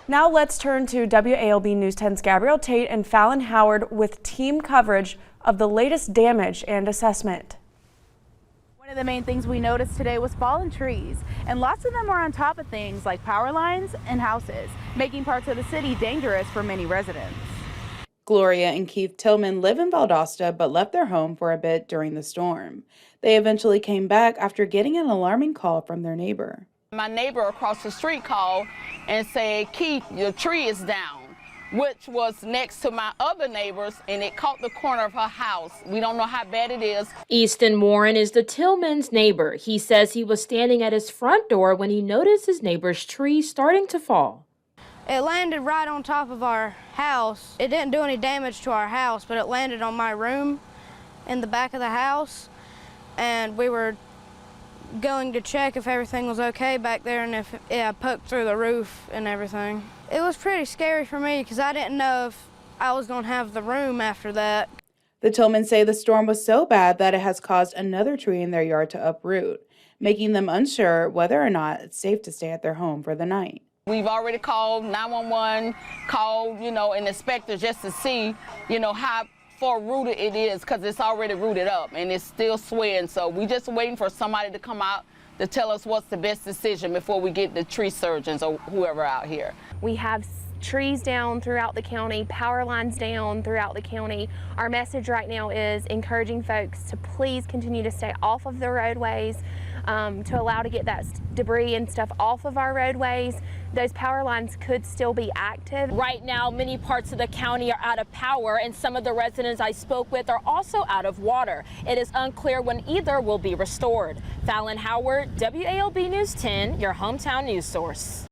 Now let's turn to WALB News 10's Gabrielle Tate and Fallon Howard with team coverage of the latest damage and assessment. One of the main things we noticed today was fallen trees, and lots of them are on top of things like power lines and houses, making parts of the city dangerous for many residents. Gloria and Keith Tillman live in Valdosta but left their home for a bit during the storm. They eventually came back after getting an alarming call from their neighbor. My neighbor across the street called and said, "Keith, your tree is down," which was next to my other neighbors, and it caught the corner of her house. We don't know how bad it is. Easton Warren is the Tillman's neighbor. He says he was standing at his front door when he noticed his neighbor's tree starting to fall. It landed right on top of our house. It didn't do any damage to our house, but it landed on my room in the back of the house, and we were going to check if everything was okay back there and if it poked through the roof and everything. It was pretty scary for me because I didn't know if I was going to have the room after that. The Tillmans say the storm was so bad that it has caused another tree in their yard to uproot, making them unsure whether or not it's safe to stay at their home for the night. We've already called 911, called, an inspector just to see, how far rooted it is, because it's already rooted up and it's still swaying. So we just waiting for somebody to come out to tell us what's the best decision before we get the tree surgeons or whoever out here. We have trees down throughout the county, power lines down throughout the county. Our message right now is encouraging folks to please continue to stay off of the roadways, to allow to get that debris and stuff off of our roadways. Those power lines could still be active. Right now, many parts of the county are out of power, and some of the residents I spoke with are also out of water. It is unclear when either will be restored. Fallon Howard, WALB News 10, your hometown news source.